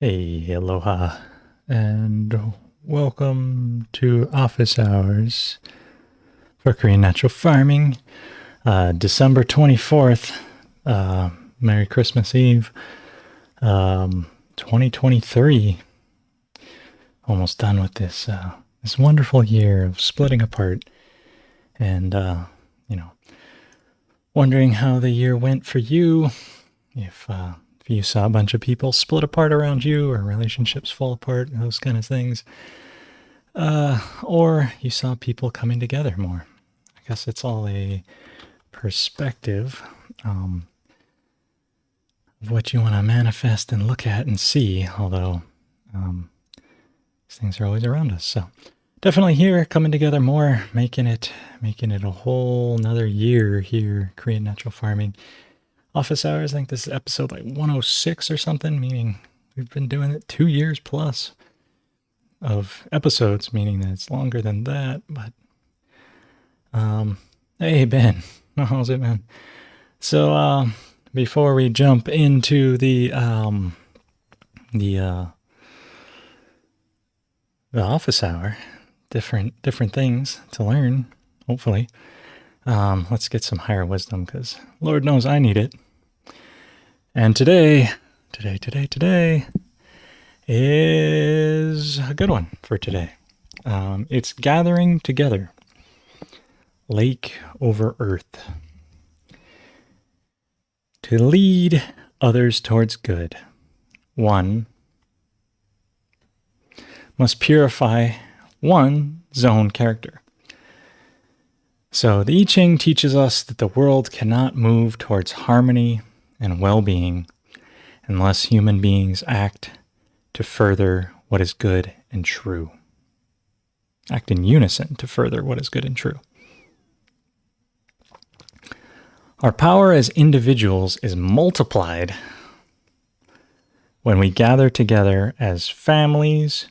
Hey, aloha, and welcome to Office Hours for Korean Natural Farming, December 24th, Merry Christmas Eve, 2023. Almost done with this wonderful year of splitting apart and, wondering how the year went for you, if you saw a bunch of people split apart around you or relationships fall apart, those kind of things. Or you saw people coming together more. I guess it's all a perspective of what you want to manifest and look at and see, although these things are always around us. So definitely here, coming together more, making it a whole nother year here, Korean Natural Farming. Office Hours, I think this is episode like 106 or something, meaning we've been doing it 2 years plus of episodes, meaning that it's longer than that. But hey Ben, how's it, man? So before we jump into the office hour, different things to learn, hopefully. Let's get some higher wisdom, because Lord knows I need it. And today is a good one for today. It's gathering together. Lake over earth. To lead others towards good, one must purify one's own character. So the I Ching teaches us that the world cannot move towards harmony and well-being unless human beings act to further what is good and true. Act in unison to further what is good and true. Our power as individuals is multiplied when we gather together as families,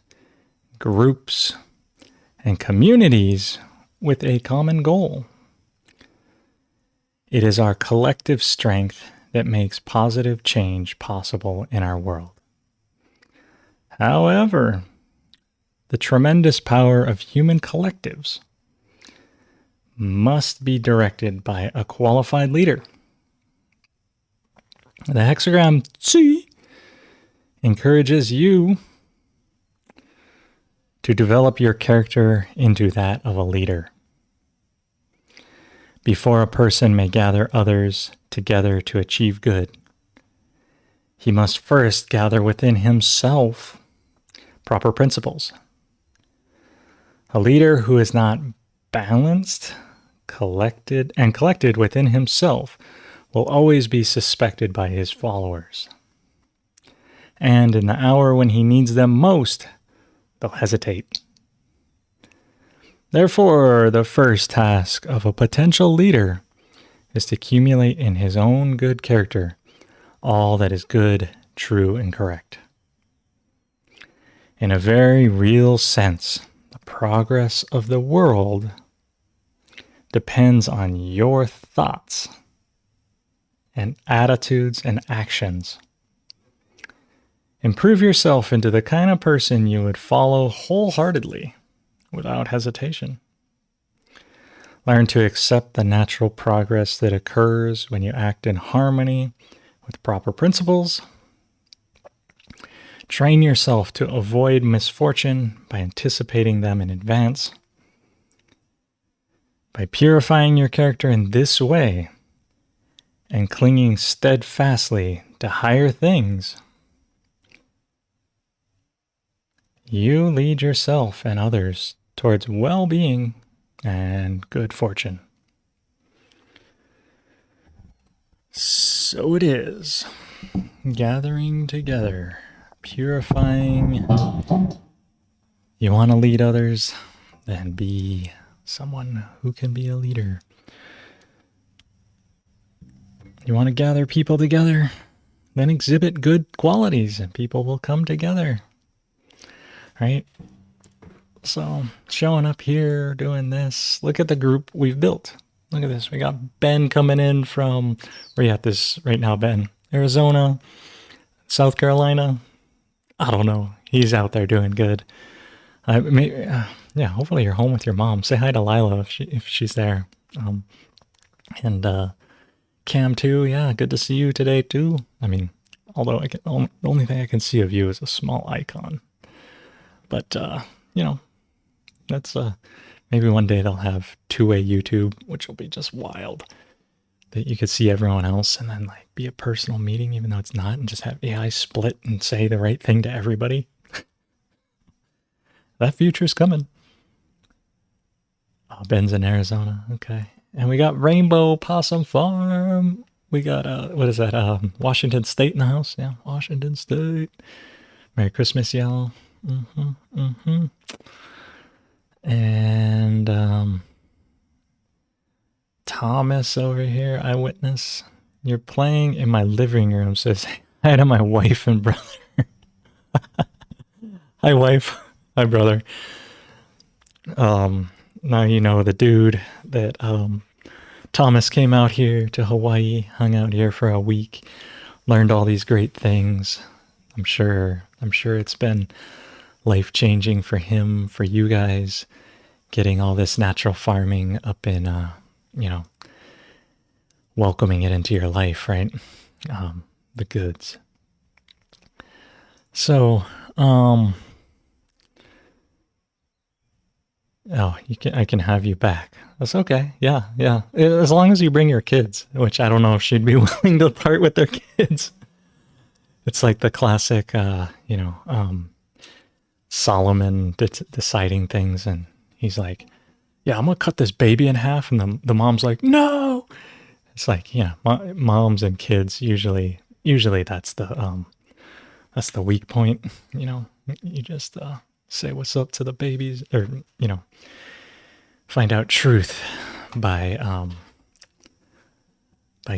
groups, and communities with a common goal. It is our collective strength that makes positive change possible in our world. However, the tremendous power of human collectives must be directed by a qualified leader. The hexagram Tsi encourages you to develop your character into that of a leader. Before a person may gather others together to achieve good, he must first gather within himself proper principles. A leader who is not balanced, collected within himself will always be suspected by his followers. And in the hour when he needs them most, they'll hesitate. Therefore, the first task of a potential leader is to accumulate in his own good character all that is good, true, and correct. In a very real sense, the progress of the world depends on your thoughts and attitudes and actions. Improve yourself into the kind of person you would follow wholeheartedly, without hesitation. Learn to accept the natural progress that occurs when you act in harmony with proper principles. Train yourself to avoid misfortune by anticipating them in advance. By purifying your character in this way and clinging steadfastly to higher things, you lead yourself and others towards well-being and good fortune. So it is. Gathering together, purifying. You want to lead others, then be someone who can be a leader. You want to gather people together, then exhibit good qualities and people will come together. Right? So showing up here, doing this. Look at the group we've built. Look at this. We got Ben coming in from, where you at this right now, Ben? Arizona, South Carolina, I don't know. He's out there doing good. Maybe, yeah, hopefully you're home with your mom. Say hi to Lila if she's there. And Cam too. Yeah, good to see you today too. I mean, although the only thing I can see of you is a small icon. But you know, that's maybe one day they'll have two-way YouTube, which will be just wild. That you could see everyone else and then like be a personal meeting, even though it's not, and just have AI split and say the right thing to everybody. That future's coming. Oh, Ben's in Arizona. Okay. And we got Rainbow Possum Farm. We got, what is that? Washington State in the house. Yeah, Washington State. Merry Christmas, y'all. And Thomas over here, eyewitness. You're playing in my living room, says hi to my wife and brother. Hi, wife. Hi, brother. Now you know the dude that Thomas came out here to Hawaii, hung out here for a week, learned all these great things. I'm sure it's been life-changing for him, for you guys, getting all this natural farming up in, welcoming it into your life, right? The goods. So, oh, I can have you back. That's okay. Yeah. As long as you bring your kids, which I don't know if she'd be willing to part with their kids. It's like the classic, Solomon deciding things, and he's like, "Yeah, I'm gonna cut this baby in half," and the mom's like, "No." It's like, yeah, moms and kids usually that's the weak point. You just say what's up to the babies, or find out truth by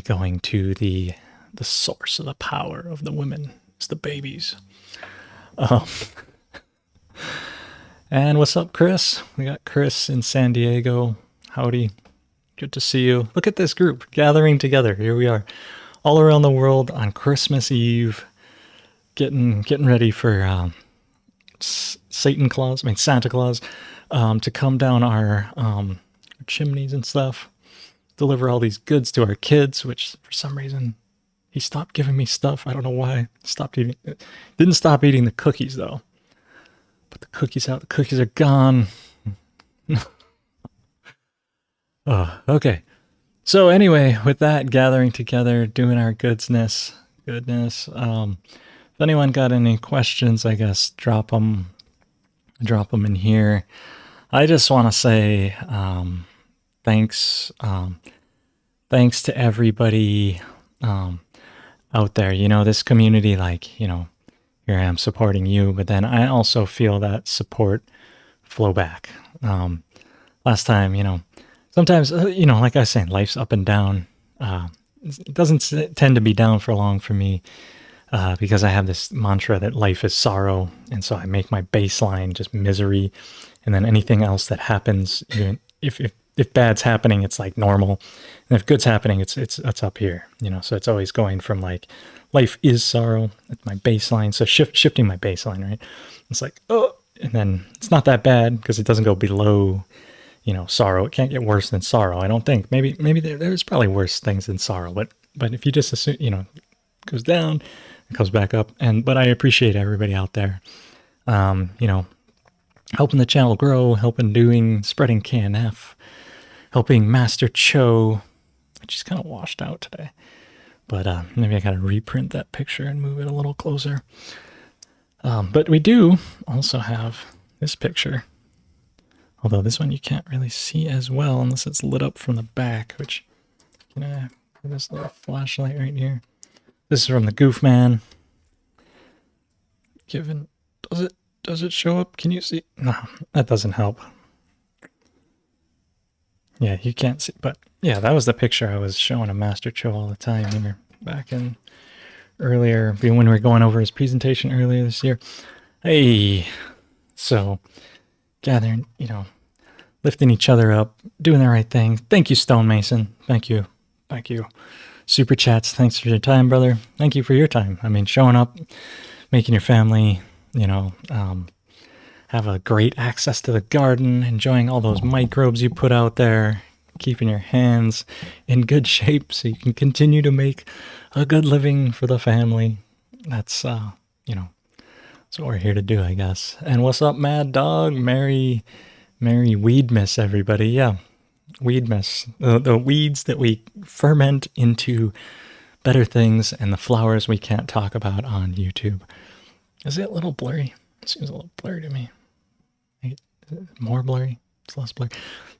going to the source of the power of the women. It's the babies. And what's up, Chris? We got Chris in San Diego. Howdy. Good to see you. Look at this group gathering together. Here we are, all around the world on Christmas Eve, getting ready for Santa Claus, to come down our chimneys and stuff, deliver all these goods to our kids, which for some reason he stopped giving me stuff. I don't know why. Didn't stop eating the cookies though. Put the cookies out. The cookies are gone. Oh, okay. So anyway, with that, gathering together, doing our goodness. If anyone got any questions, I guess drop them in here. I just want to say thanks to everybody out there. This community, here I am supporting you, but then I also feel that support flow back. Last time, sometimes, like I was saying, life's up and down. It doesn't tend to be down for long for me. Because I have this mantra that life is sorrow, and so I make my baseline just misery, and then anything else that happens, even if bad's happening, it's like normal, and if good's happening, it's up here, So it's always going from like life is sorrow, it's my baseline, so shifting my baseline, right? It's like, oh, and then it's not that bad because it doesn't go below, sorrow. It can't get worse than sorrow, I don't think. Maybe there's probably worse things than sorrow, but if you just assume, it goes down, it comes back up. But I appreciate everybody out there, helping the channel grow, spreading KNF, helping Master Cho, which is kind of washed out today. But maybe I got to reprint that picture and move it a little closer. But we do also have this picture, although this one you can't really see as well unless it's lit up from the back, which, can I have this little flashlight right here? This is from the Goof Man. Does it show up? Can you see? No, that doesn't help. Yeah, you can't see, but yeah, that was the picture I was showing of Master Cho all the time here back in earlier, when we were going over his presentation earlier this year. Hey, so gathering, lifting each other up, doing the right thing. Thank you, Stone Mason. Thank you. Super chats. Thanks for your time, brother. Thank you for your time. I mean, showing up, making your family have a great access to the garden, enjoying all those microbes you put out there, keeping your hands in good shape so you can continue to make a good living for the family. That's, that's what we're here to do, I guess. And what's up, Mad Dog? Merry Weedmas, everybody. Yeah, Weedmas. The weeds that we ferment into better things and the flowers we can't talk about on YouTube. Is it a little blurry? It seems a little blurry to me. Is it more blurry? It's less blurry.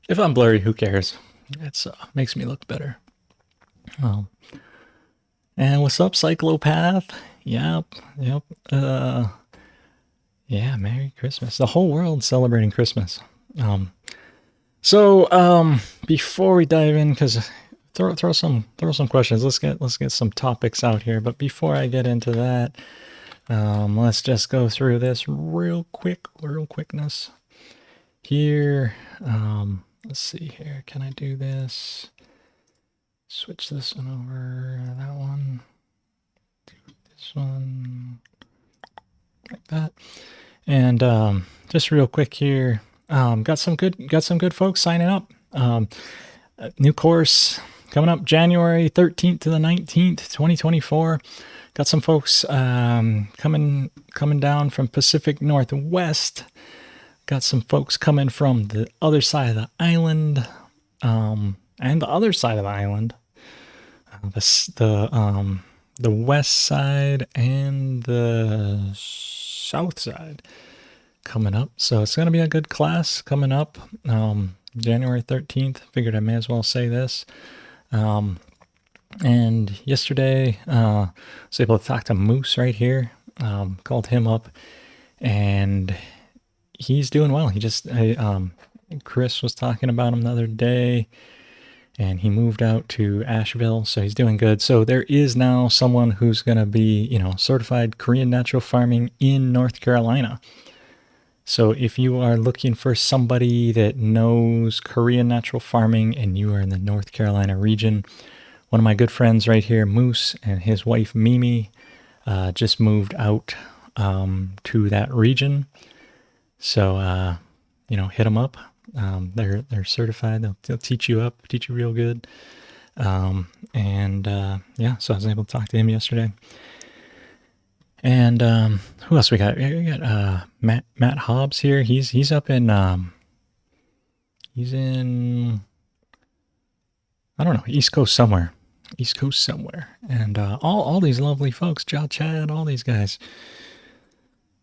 If I'm blurry, who cares? It makes me look better. And what's up, Cyclopath? Yep. Yeah, Merry Christmas. The whole world's celebrating Christmas. Before we dive in, because throw some questions. Let's get some topics out here. But before I get into that, let's just go through this real quickness here. Let's see here. Can I do this? Switch this one over. That one. Do this one. Like that. And just real quick here. Got some good folks signing up. New course coming up January 13th to the 19th, 2024. Got some folks coming down from Pacific Northwest. Got some folks coming from the other side of the island, and the other side of the island, the west side and the south side coming up. So it's going to be a good class coming up. January 13th. Figured I may as well say this. And yesterday, I was able to talk to Moose right here. Called him up, and he's doing well. Chris was talking about him the other day, and he moved out to Asheville, so he's doing good. So there is now someone who's going to be, certified Korean natural farming in North Carolina. So if you are looking for somebody that knows Korean natural farming and you are in the North Carolina region, one of my good friends right here, Moose, and his wife Mimi, just moved out to that region. So, hit them up. They're certified. They'll teach you real good. So I was able to talk to him yesterday. And who else we got? We got Matt Hobbs here. He's up in he's in, I don't know, East Coast somewhere. And all these lovely folks, Chad, all these guys.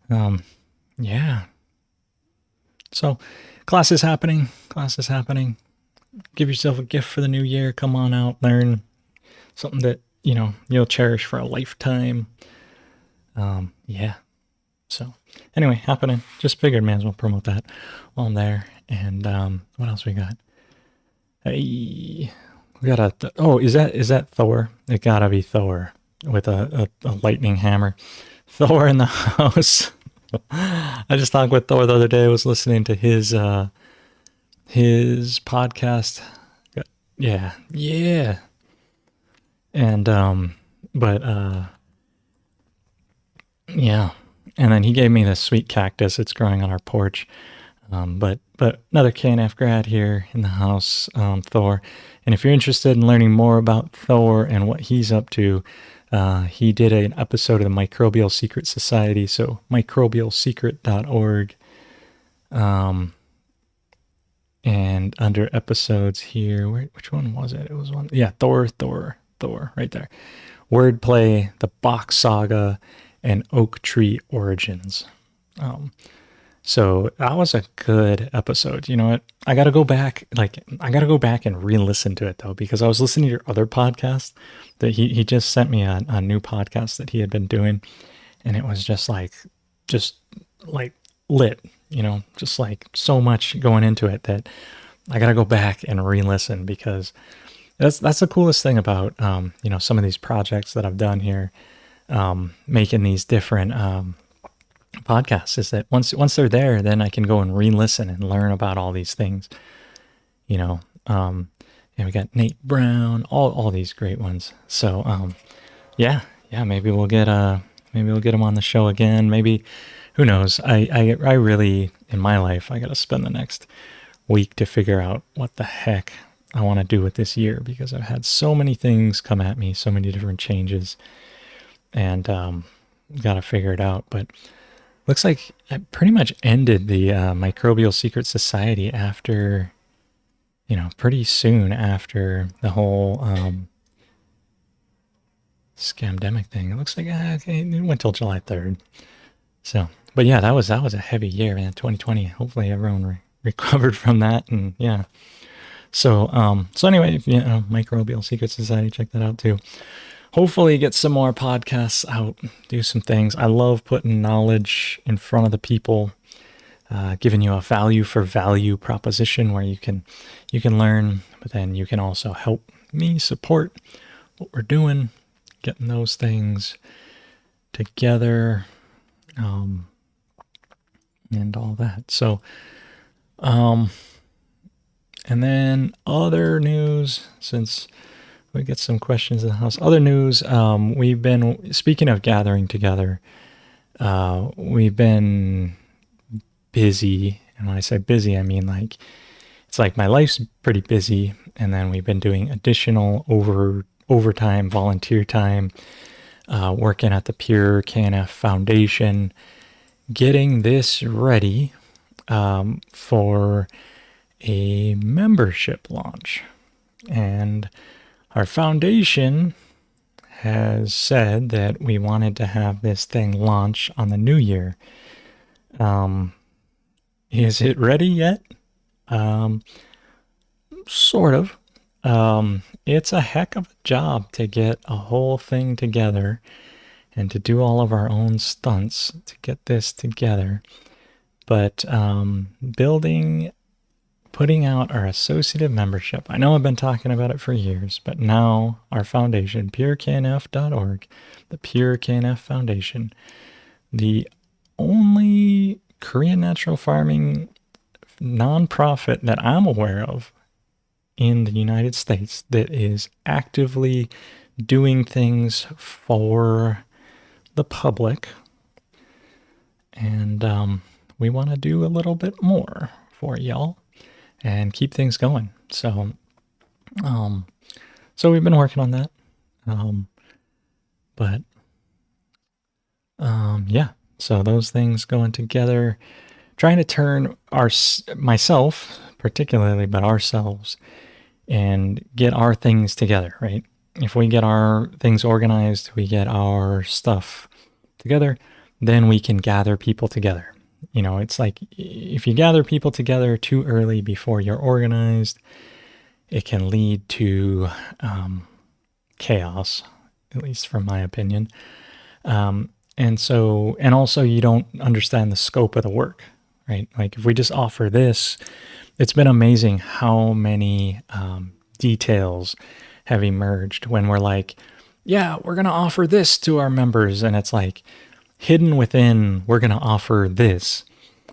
Yeah. So class is happening. Give yourself a gift for the new year. Come on out, learn something that, you'll cherish for a lifetime. So anyway, happening. Just figured may as well promote that while I'm there. And what else we got? Hey, we got is that Thor? It gotta be Thor with a lightning hammer. Thor in the house. I just talked with Thor the other day. I was listening to his podcast. Yeah. And yeah. And then he gave me this sweet cactus. It's growing on our porch. But another KNF grad here in the house, Thor. And if you're interested in learning more about Thor and what he's up to, he did an episode of the Microbial Secret Society, so microbialsecret.org. And under episodes here, which one was it? It was one, yeah, Thor, right there. Wordplay, the Bach Saga, and Oak Tree Origins. So that was a good episode. You know what? I got to go back and re-listen to it though, because I was listening to your other podcast that he just sent me a new podcast that he had been doing. And it was just like lit, just like so much going into it that I got to go back and re-listen, because that's the coolest thing about, some of these projects that I've done here, making these different, podcasts, is that once they're there, then I can go and re-listen and learn about all these things, and we got Nate Brown, all these great ones. So maybe we'll get him on the show again. Maybe who knows? I really, in my life, I got to spend the next week to figure out what the heck I want to do with this year, because I've had so many things come at me, so many different changes, and got to figure it out. But looks like I pretty much ended the Microbial Secret Society after, pretty soon after the whole scamdemic thing. It looks like it went till July 3rd. So, but yeah, that was a heavy year, man. 2020. Hopefully, everyone recovered from that, and yeah. So, so anyway, Microbial Secret Society, check that out too. Hopefully, get some more podcasts out, do some things. I love putting knowledge in front of the people, giving you a value for value proposition where you can learn, but then you can also help me support what we're doing, getting those things together, and all that. So, and then other news, since we get some questions in the house. Other news, we've been, speaking of gathering together, we've been busy. And when I say busy, I mean like, it's like my life's pretty busy. And then we've been doing additional overtime, volunteer time, working at the Pure KNF Foundation, getting this ready for a membership launch. And our foundation has said that we wanted to have this thing launch on the new year. Is it ready yet? Sort of. It's a heck of a job to get a whole thing together and to do all of our own stunts to get this together. But putting out our associative membership. I know I've been talking about it for years, but now our foundation, pureknf.org, the Pure KNF Foundation, the only Korean natural farming nonprofit that I'm aware of in the United States that is actively doing things for the public. And we want to do a little bit more for y'all and keep things going. So, so we've been working on that. Yeah. So those things going together, trying to turn myself particularly, but ourselves, and get our things together, right? If we get our things organized, we get our stuff together, then we can gather people together. It's like if you gather people together too early before you're organized, it can lead to chaos, at least from my opinion. And also you don't understand the scope of the work, right? Like if we just offer this, it's been amazing how many details have emerged when we're like, yeah, we're going to offer this to our members. And it's like hidden within, we're going to offer this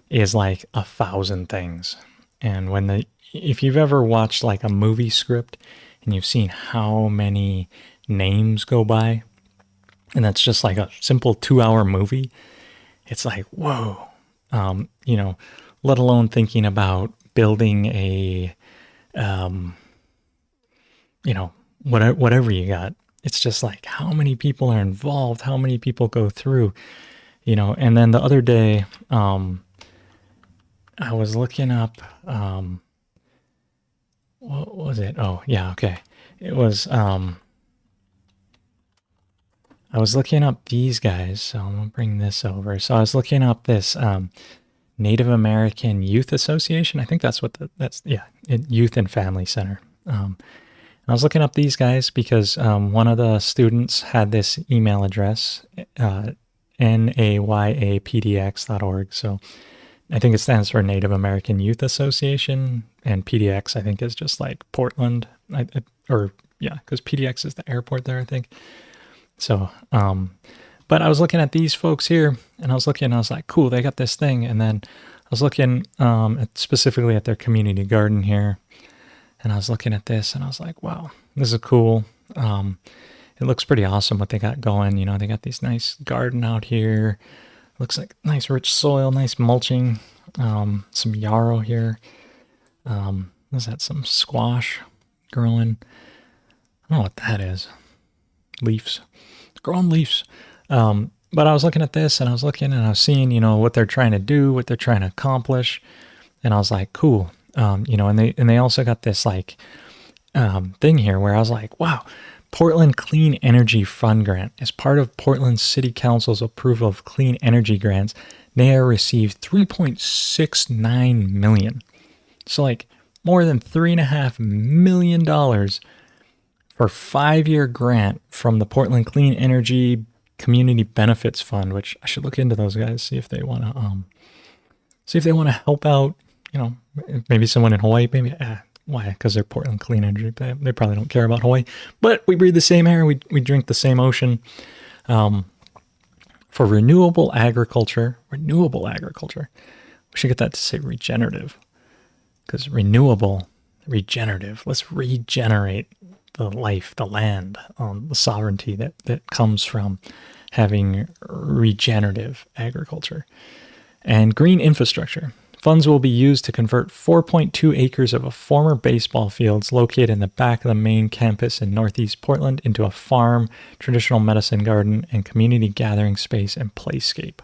is like 1,000 things. And if you've ever watched like a movie script and you've seen how many names go by, and that's just like a simple 2-hour movie, it's like, whoa, let alone thinking about building a, whatever you got. It's just like how many people are involved, how many people go through, and then the other day, I was looking up, what was it? Oh yeah. Okay. It was, I was looking up these guys. So I'm going to bring this over. So I was looking up this, Native American Youth Association. I think that's what Youth and Family Center. I was looking up these guys because one of the students had this email address, nayapdx.org. So I think it stands for Native American Youth Association, and PDX I think is just like Portland, because PDX is the airport there, I think. So, but I was looking at these folks here, and I was like, cool, they got this thing. And then I was looking specifically at their community garden here, and I was looking at this, and I was like, wow, this is cool. It looks pretty awesome what they got going. They got these nice garden out here, Looks like nice rich soil, nice mulching. Some yarrow here. Is that some squash growing? I don't know what that is. Leaves. Growing leaves. But I was looking at this and I was looking and I was seeing, what they're trying to do, what they're trying to accomplish. And I was like, cool. And they also got this like thing here where I was like, wow, Portland Clean Energy Fund Grant. As part of Portland City Council's approval of clean energy grants, NAIA received $3.69 million. So like more than $3.5 million for a 5-year grant from the Portland Clean Energy Community Benefits Fund, which I should look into those guys, see if they want to help out, maybe someone in Hawaii, maybe, why? Because they're Portland Clean Energy. They probably don't care about Hawaii, but we breathe the same air. We drink the same ocean. For renewable agriculture, we should get that to say regenerative, because renewable, regenerative. Let's regenerate the life, the land, the sovereignty that comes from having regenerative agriculture. And green infrastructure. Funds will be used to convert 4.2 acres of a former baseball fields located in the back of the main campus in Northeast Portland into a farm, traditional medicine garden, and community gathering space and playscape,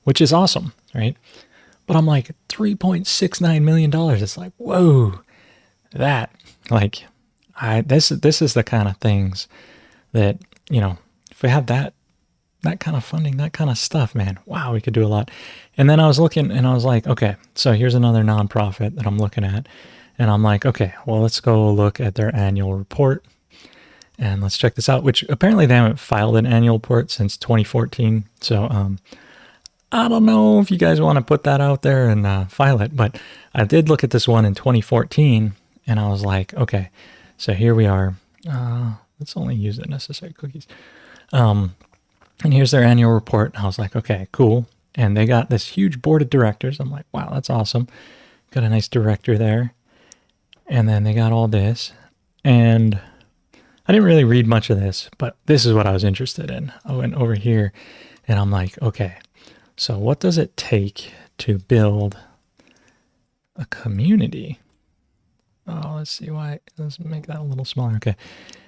which is awesome, right? But I'm like, $3.69 million. It's like, whoa, that, like, this is the kind of things that, if we had that kind of funding, that kind of stuff, man, wow, we could do a lot. And then I was looking and I was like, okay, so here's another nonprofit that I'm looking at. And I'm like, okay, well, let's go look at their annual report and let's check this out, which apparently they haven't filed an annual report since 2014. So I don't know if you guys want to put that out there and file it, but I did look at this one in 2014 and I was like, okay, so here we are. Let's only use the necessary cookies. And here's their annual report. I was like, okay, cool. And they got this huge board of directors. I'm like, wow, that's awesome. Got a nice director there. And then they got all this. And I didn't really read much of this, but this is what I was interested in. I went over here and I'm like, okay, so what does it take to build a community? Oh, let's see why. Let's make that a little smaller. Okay.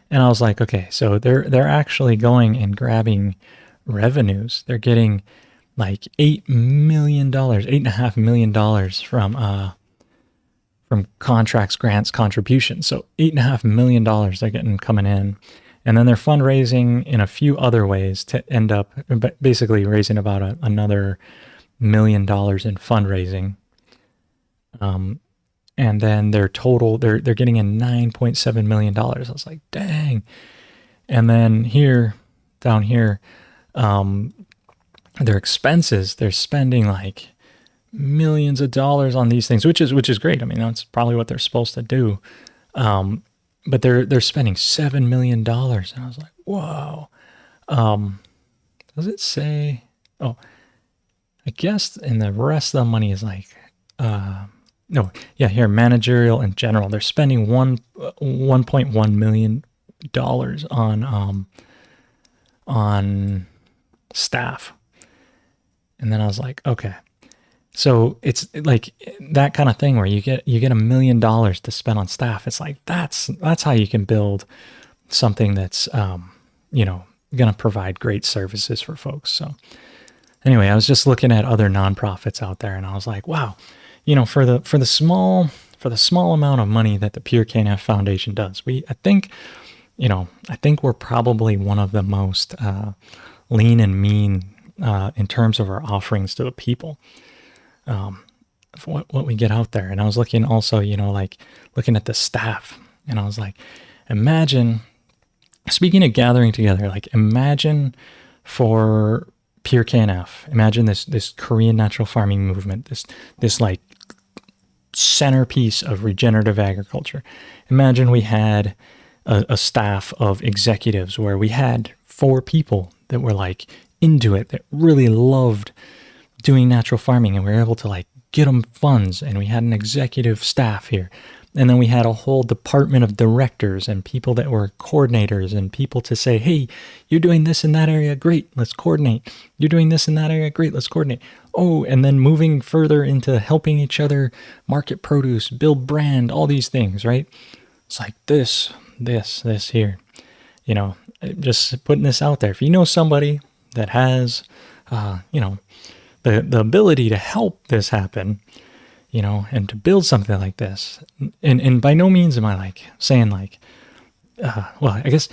And I was like, okay, so they're actually going and grabbing revenues. They're getting like $8 million, $8.5 million from contracts, grants, contributions. So $8.5 million they're getting coming in. And then they're fundraising in a few other ways to end up basically raising about another $1 million in fundraising. And then their total, they're getting in $9.7 million. I was like, dang. And then down here, their expenses, they're spending like millions of dollars on these things, which is great. I mean, that's probably what they're supposed to do. But they're spending $7 million. And I was like, whoa. Does it say, oh, I guess, and the rest of the money is like, no, yeah, here, managerial and general. They're spending $1.1 million on staff. And then I was like, okay. So it's like that kind of thing where you get $1 million to spend on staff. It's like that's how you can build something that's going to provide great services for folks. So anyway, I was just looking at other nonprofits out there and I was like, wow, for the small amount of money that the Pure KNF Foundation does, I think we're probably one of the most lean and mean in terms of our offerings to the people. What we get out there. And I was looking also, looking at the staff, and I was like, imagine, speaking of gathering together, like imagine for Pure KNF, imagine this Korean natural farming movement, this like centerpiece of regenerative agriculture. Imagine we had a staff of executives where we had 4 people that were like into it, that really loved doing natural farming, and we were able to like get them funds, and we had an executive staff here And then we had a whole department of directors and people that were coordinators and people to say, hey, you're doing this in that area, great, let's coordinate. You're doing this in that area, great, let's coordinate. Oh, and then moving further into helping each other market produce, build brand, all these things, right? It's like this here. Just putting this out there. If you know somebody that has, the ability to help this happen, and to build something like this, and by no means am I like saying like, well, I guess,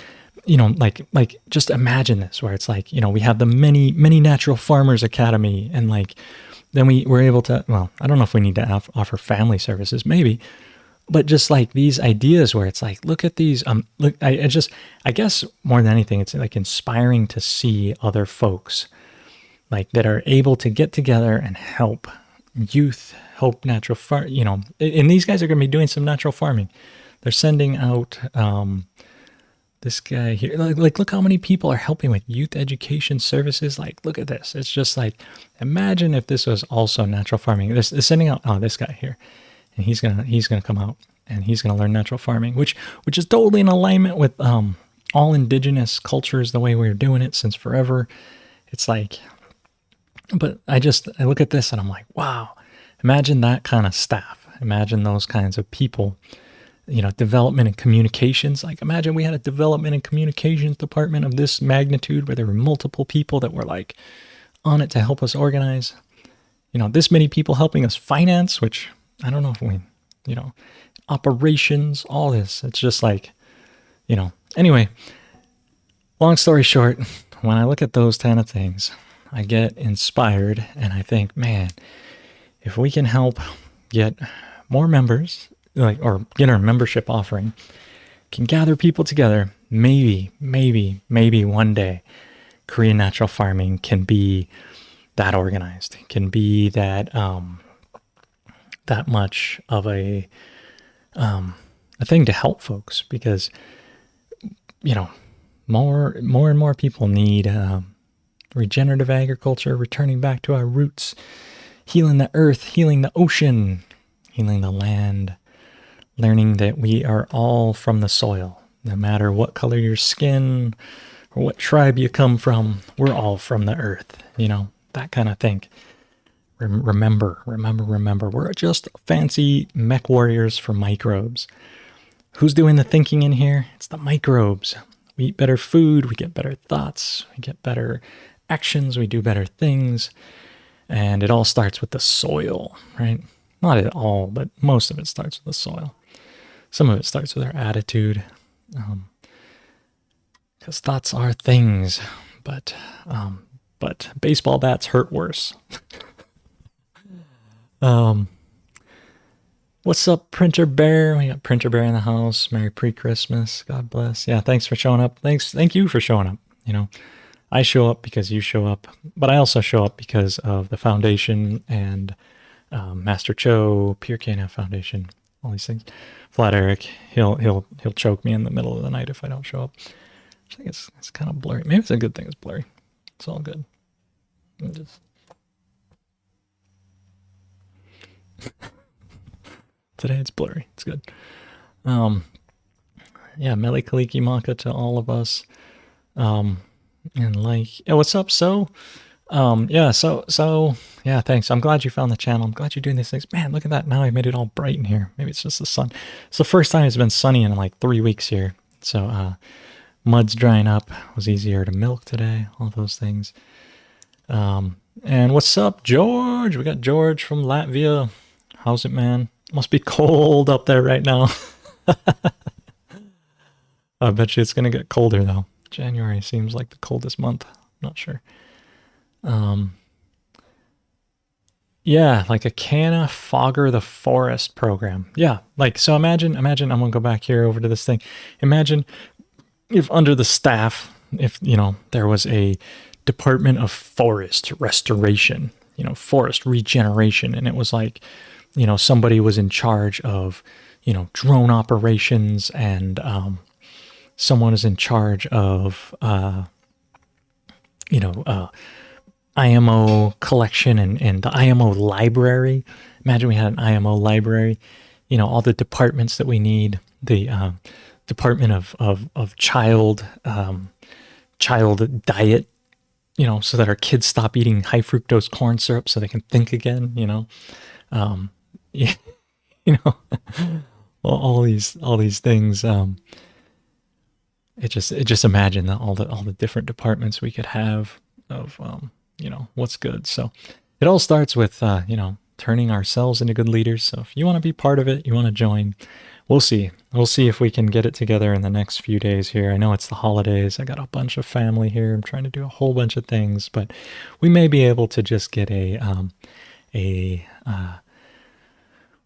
like just imagine this where it's like, we have the many natural farmers academy, and like, then we were able to, well, I don't know if we need to offer family services, maybe, but just like these ideas where it's like, look at these, look, I guess more than anything, it's like inspiring to see other folks like that are able to get together and help youth, help natural farm, and these guys are going to be doing some natural farming. They're sending out, this guy here, like, look how many people are helping with youth education services. Like, look at this. It's just like, imagine if this was also natural farming. They're sending out, this guy here, and he's gonna come out and he's gonna learn natural farming, which is totally in alignment with all indigenous cultures, the way we're doing it since forever. It's like, but I look at this and I'm like, wow, imagine that kind of staff. Imagine those kinds of people, development and communications. Like, imagine we had a development and communications department of this magnitude where there were multiple people that were like on it to help us organize, this many people helping us finance, which I don't know if we, operations, all this. It's just like, anyway, long story short, when I look at those kind of things, I get inspired and I think, man, if we can help get more members, or get our membership offering, can gather people together, maybe one day Korean natural farming can be that organized, can be that that much of a thing to help folks, because more and more people need regenerative agriculture, returning back to our roots, healing the earth, healing the ocean, healing the land, learning that we are all from the soil. No matter what color your skin or what tribe you come from, we're all from the earth, that kind of thing. Remember, we're just fancy mech warriors for microbes. Who's doing the thinking in here? It's the microbes. We eat better food, we get better thoughts, we get better actions, we do better things. And it all starts with the soil, right? Not at all, but most of it starts with the soil. Some of it starts with our attitude. Because thoughts are things, but baseball bats hurt worse. What's up, Printer Bear? We got Printer Bear in the house. Merry pre-Christmas. God bless. Yeah, thanks for showing up. Thank you for showing up. I show up because you show up, but I also show up because of the foundation and Master Cho, Pure Canine Foundation, all these things. Flat Eric, he'll choke me in the middle of the night if I don't show up. I think it's kind of blurry. Maybe it's a good thing it's blurry. It's all good. Today it's blurry. It's good. Yeah, Mele Kaliki Maka to all of us. And like, yeah, what's up? So yeah, thanks. I'm glad you found the channel. I'm glad you're doing these things. Man, look at that. Now I made it all bright in here. Maybe it's just the sun. It's the first time it's been sunny in like 3 weeks here. So, mud's drying up. It was easier to milk today. All those things. And what's up, George? We got George from Latvia. How's it, man? Must be cold up there right now. I bet you it's going to get colder though. January seems like the coldest month. Not sure. Yeah, like a Canna Fogger the Forest program. Yeah, like, so imagine, I'm going to go back here over to this thing. Imagine if under the staff, if, there was a Department of Forest Restoration, forest regeneration, and it was like, somebody was in charge of, drone operations, and someone is in charge of, IMO collection and the IMO library. Imagine we had an IMO library, all the departments that we need, the department of child diet, so that our kids stop eating high fructose corn syrup so they can think again, yeah, you know, all these things. It just imagine all the different departments we could have of, what's good. So it all starts with, turning ourselves into good leaders. So if you want to be part of it, you want to join, we'll see. We'll see if we can get it together in the next few days here. I know it's the holidays. I got a bunch of family here. I'm trying to do a whole bunch of things, but we may be able to just get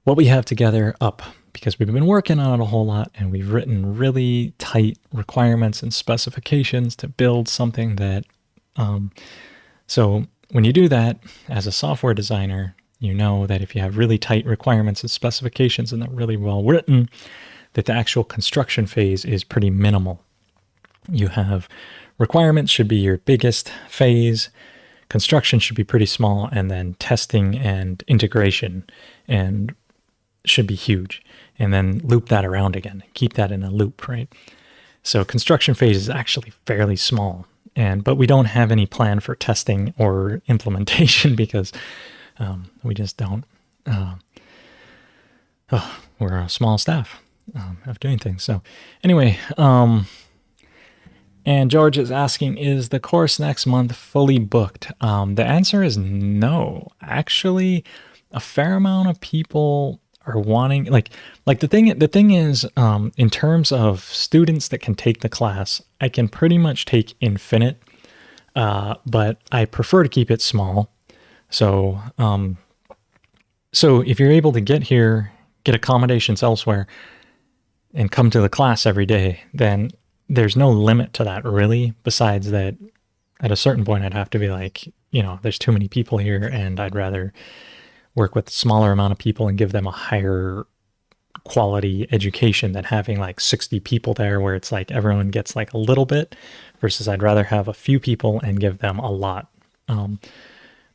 what we have together up, because we've been working on it a whole lot, and we've written really tight requirements and specifications to build something that, so when you do that as a software designer, you know that if you have really tight requirements and specifications and they're really well written, that the actual construction phase is pretty minimal. You have requirements should be your biggest phase, construction should be pretty small, and then testing and integration and should be huge, and then loop that around again, keep that in a loop, right? So construction phase is actually fairly small, but we don't have any plan for testing or implementation because we just don't. We're a small staff of doing things. So anyway, and George is asking, is the course next month fully booked? The answer is no. Actually, a fair amount of people are wanting, like the thing is, in terms of students that can take the class, I can pretty much take infinite, but I prefer to keep it small. So, so if you're able to get here, get accommodations elsewhere, and come to the class every day, then there's no limit to that really, besides that at a certain point I'd have to be like, there's too many people here, and I'd rather work with a smaller amount of people and give them a higher quality education than having like 60 people there where it's like everyone gets like a little bit, versus I'd rather have a few people and give them a lot.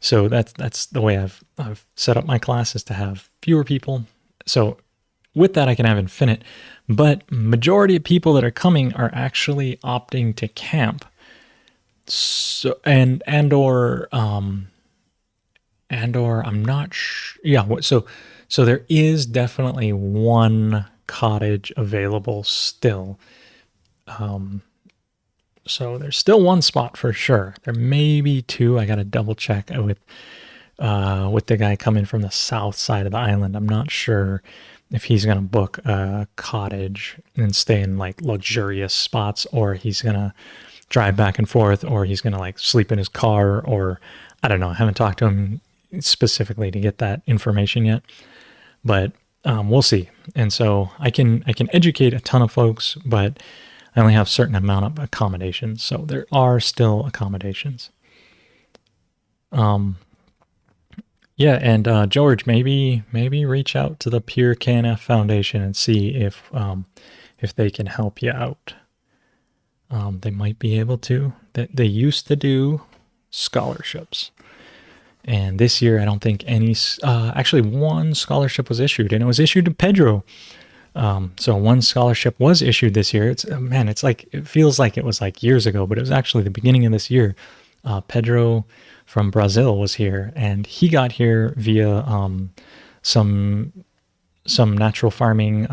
So that's the way I've set up my classes, to have fewer people. So with that, I can have infinite, but majority of people that are coming are actually opting to camp. So, or I'm not sure. Yeah. So there is definitely one cottage available still. So there's still one spot for sure. There may be two. I got to double check with the guy coming from the south side of the island. I'm not sure if he's going to book a cottage and stay in like luxurious spots, or he's going to drive back and forth, or he's going to like sleep in his car, or I don't know. I haven't talked to him specifically to get that information yet, but we'll see. And so I can educate a ton of folks, but I only have a certain amount of accommodations. So there are still accommodations. Yeah, and George, maybe reach out to the Pure KNF Foundation and see if they can help you out. They might be able to. They used to do scholarships, and this year I don't think any. Actually, one scholarship was issued, and it was issued to Pedro. So one scholarship was issued this year. It's like, it feels like it was like years ago, but it was actually the beginning of this year. Pedro from Brazil was here, and he got here via some natural farming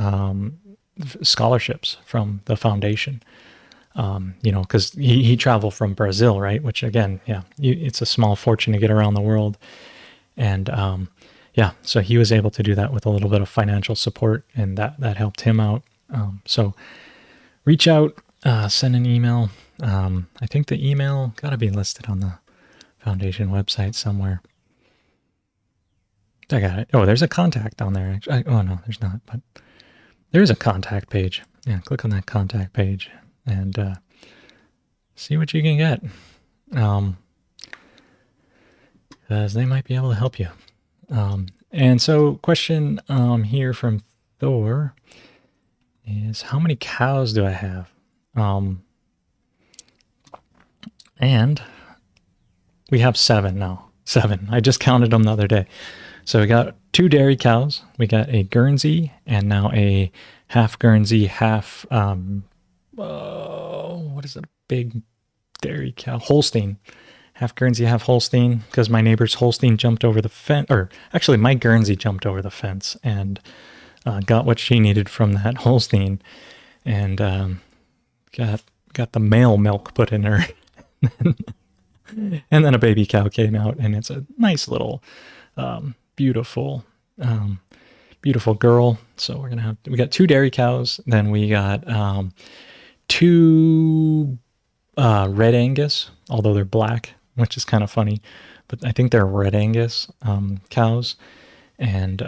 scholarships from the foundation. Because he traveled from Brazil, right? Which again, yeah, it's a small fortune to get around the world, and yeah, so he was able to do that with a little bit of financial support, and that helped him out. So reach out, send an email. I think the email got to be listed on the foundation website somewhere. I got it. Oh, there's a contact on there. Oh, no, there's not, but there is a contact page. Yeah, click on that contact page and see what you can get. Because they might be able to help you. And so question here from Thor is, how many cows do I have? And we have 7 now. 7. I just counted them the other day. So we got two dairy cows. We got a Guernsey and now a half Guernsey, half what is it? A big dairy cow, Holstein. Half Guernsey, half Holstein, because my neighbor's Holstein jumped over the fence, or actually my Guernsey jumped over the fence and got what she needed from that Holstein, and got the male milk put in her, and then a baby cow came out, and it's a nice little, beautiful, beautiful girl. So we got two dairy cows, then we got two Red Angus, although they're black, which is kind of funny, but I think they're Red Angus cows, and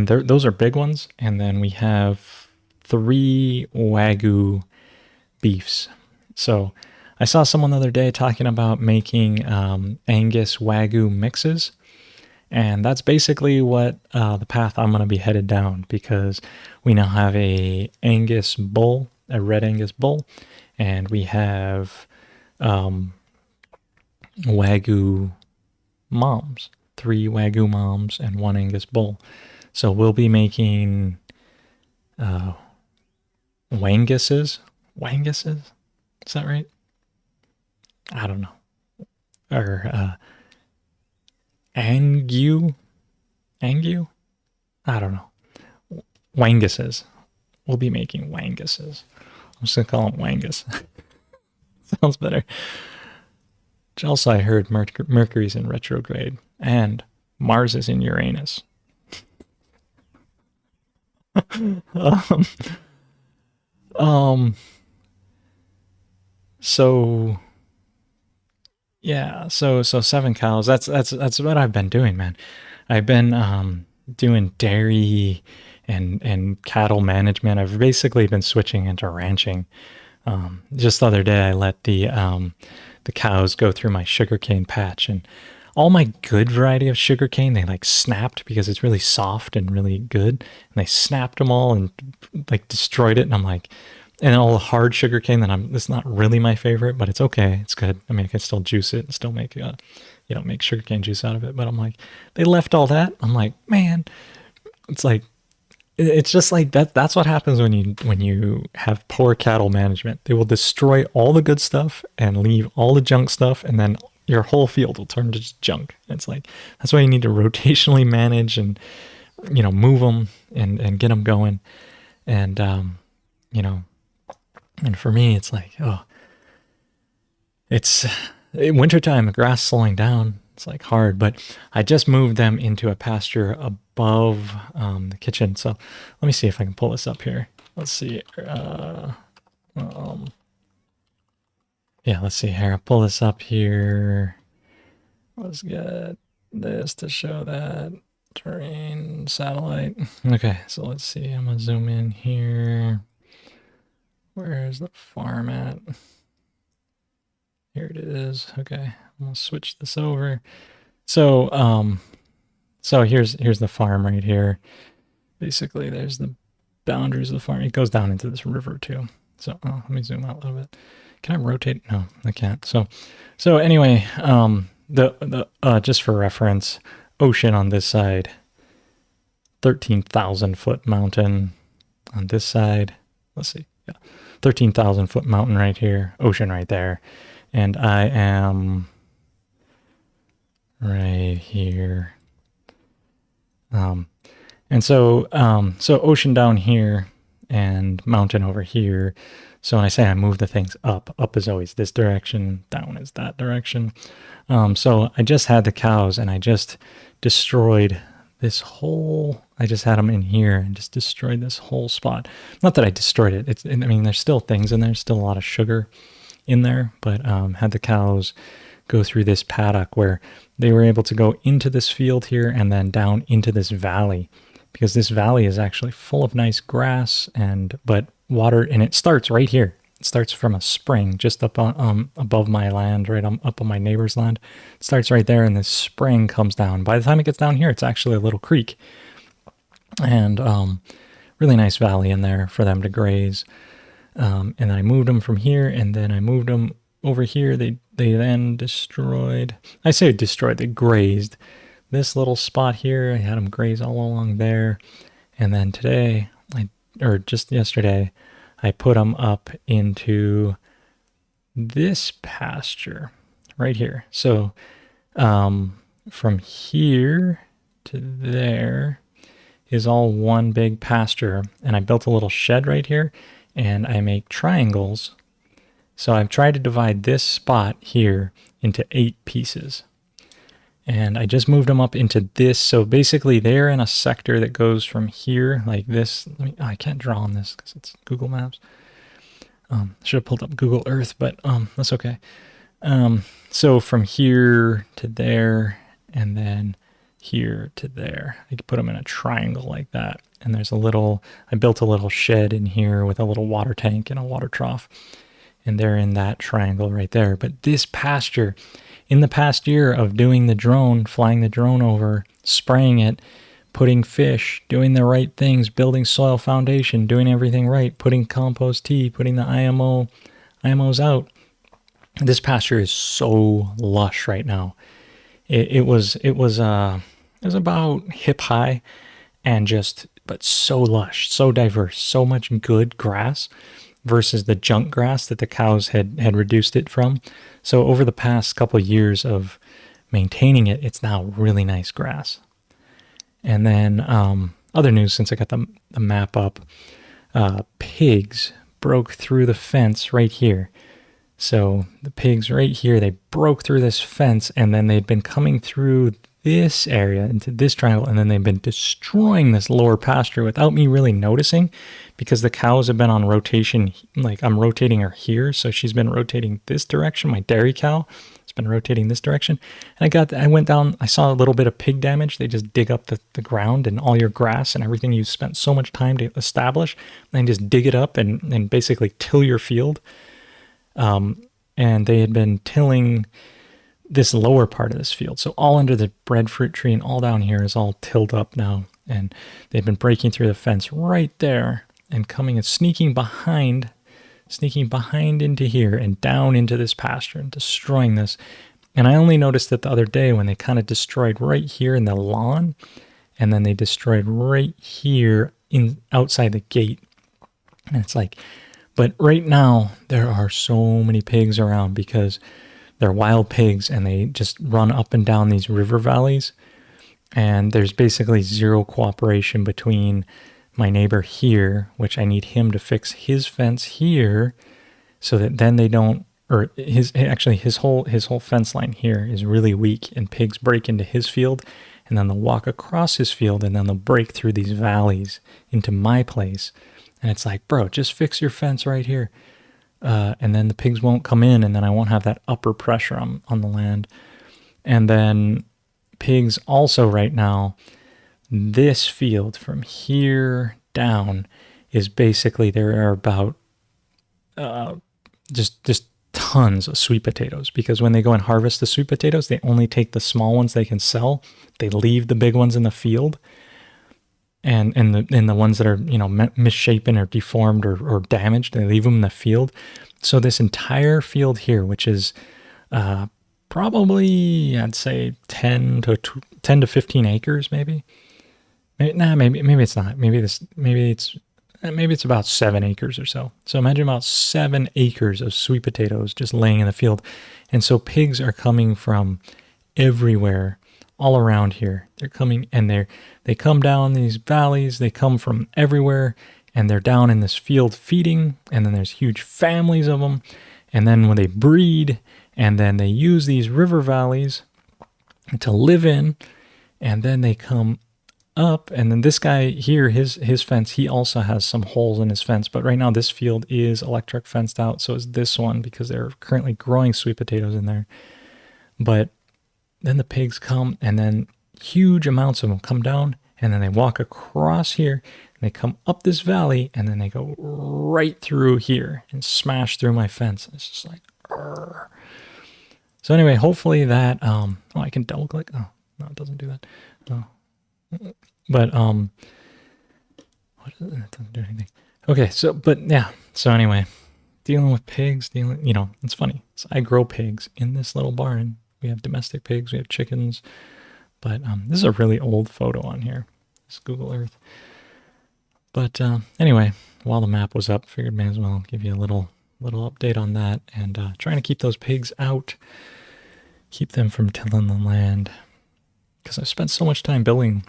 those are big ones. And then we have three Wagyu beefs. So I saw someone the other day talking about making Angus Wagyu mixes, and that's basically what the path I'm going to be headed down, because we now have a Angus bull, a Red Angus bull, and we have Wagyu moms, three Wagyu moms and one Angus bull. So we'll be making Wanguses. Wanguses? Is that right? I don't know. Or Angu? Angu? I don't know. Wanguses. We'll be making Wanguses. I'm just going to call them Wangus. Sounds better. Also, I heard Mercury's in retrograde and Mars is in Uranus. So yeah, so 7 cows. That's what I've been doing, man. I've been doing dairy and cattle management. I've basically been switching into ranching. Just the other day, I let the cows go through my sugarcane patch, and all my good variety of sugarcane, they like snapped because it's really soft and really good. And they snapped them all and like destroyed it. And I'm like, and all the hard sugarcane it's not really my favorite, but it's okay. It's good. I mean, I can still juice it and still make, make sugarcane juice out of it. But I'm like, they left all that. I'm like, man, it's just like that. That's what happens when you have poor cattle management. They will destroy all the good stuff and leave all the junk stuff, and then your whole field will turn to just junk. It's like, that's why you need to rotationally manage and move them and get them going. And and for me, it's like, it's wintertime, the grass slowing down. It's like hard, but I just moved them into a pasture above the kitchen. So let me see if I can pull this up here. Let's see. Yeah, let's see here. I'll pull this up here. Let's get this to show that terrain satellite. Okay, so let's see. I'm gonna zoom in here. Where's the farm at? Here it is. Okay, I'm gonna switch this over. So here's the farm right here. Basically, there's the boundaries of the farm. It goes down into this river too. So let me zoom out a little bit. Can I rotate? No, I can't. So anyway, the just for reference, ocean on this side, 13,000 foot mountain on this side. Let's see, yeah, 13,000 foot mountain right here, ocean right there, and I am right here. And so ocean down here and mountain over here. So when I say I move the things up is always this direction, down is that direction. So I just had the cows and I just destroyed this whole, I just had them in here and just destroyed this whole spot. Not that I destroyed it. I mean, there's still things in there, still a lot of sugar in there, but had the cows go through this paddock where they were able to go into this field here and then down into this valley, because this valley is actually full of nice grass but water, and it starts right here. It starts from a spring just up on, above my land, right up on my neighbor's land. It starts right there, and this spring comes down. By the time it gets down here, it's actually a little creek, and really nice valley in there for them to graze. And I moved them from here, and then I moved them over here. They then destroyed. I say destroyed. They grazed this little spot here. I had them graze all along there. And then today, or just yesterday, I put them up into this pasture right here. So from here to there is all one big pasture. And I built a little shed right here, and I make triangles. So I've tried to divide this spot here into 8 pieces. And I just moved them up into this. So basically they're in a sector that goes from here like this. I can't draw on this because it's Google Maps. Should have pulled up Google Earth, but that's okay. So from here to there, and then here to there, I could put them in a triangle like that. And there's I built a little shed in here with a little water tank and a water trough. And they're in that triangle right there. But this pasture, in the past year of doing the drone, flying the drone over, spraying it, putting fish, doing the right things, building soil foundation, doing everything right, putting compost tea, putting the IMOs out, this pasture is so lush right now. It was about hip high, and but so lush, so diverse, so much good grass versus the junk grass that the cows had reduced it from. So over the past couple of years of maintaining it, it's now really nice grass. And then other news, since I got the map up, pigs broke through the fence right here. So the pigs right here, they broke through this fence, and then they'd been coming through this area into this triangle, and then they've been destroying this lower pasture without me really noticing, because the cows have been on rotation. Like, I'm rotating her here, so she's been rotating this direction. My dairy cow has been rotating this direction. And I went down, I saw a little bit of pig damage. They just dig up the ground and all your grass and everything you spent so much time to establish, and just dig it up and basically till your field. And they had been tilling this lower part of this field. So all under the breadfruit tree and all down here is all tilled up now. And they've been breaking through the fence right there and coming and sneaking behind into here and down into this pasture and destroying this. And I only noticed it the other day when they kind of destroyed right here in the lawn, and then they destroyed right here outside the gate. And it's like, but right now there are so many pigs around because they're wild pigs, and they just run up and down these river valleys. And there's basically zero cooperation between my neighbor here, which I need him to fix his fence here, so that then they don't, or his whole fence line here is really weak, and pigs break into his field, and then they'll walk across his field, and then they'll break through these valleys into my place. And it's like, bro, just fix your fence right here. And then the pigs won't come in, and then I won't have that upper pressure on the land. And then pigs also right now, this field from here down is basically, there are about just tons of sweet potatoes, because when they go and harvest the sweet potatoes, they only take the small ones they can sell. They leave the big ones in the field. And the ones that are, misshapen or deformed or damaged, they leave them in the field. So this entire field here, which is probably, I'd say 10 to 15 acres, maybe it's not. Maybe it's about 7 acres or so. So imagine about 7 acres of sweet potatoes just laying in the field. And so pigs are coming from everywhere, all around here. They're coming, and they come down these valleys. They come from everywhere, and they're down in this field feeding. And then there's huge families of them. And then when they breed, and then they use these river valleys to live in, and then they come up. And then this guy here, his fence, he also has some holes in his fence. But right now this field is electric fenced out. So is this one, because they're currently growing sweet potatoes in there. But then the pigs come, and then huge amounts of them come down, and then they walk across here, and they come up this valley, and then they go right through here and smash through my fence. It's just like, Urgh. So anyway, hopefully that, I can double click. Oh, no, it doesn't do that. No. But, it doesn't do anything. Okay, so anyway, dealing with pigs, it's funny. So I grow pigs in this little barn. We have domestic pigs, we have chickens, But this is a really old photo on here. It's Google Earth. But anyway, while the map was up, figured may as well give you a little update on that, and trying to keep those pigs out, keep them from tilling the land, because I spent so much time building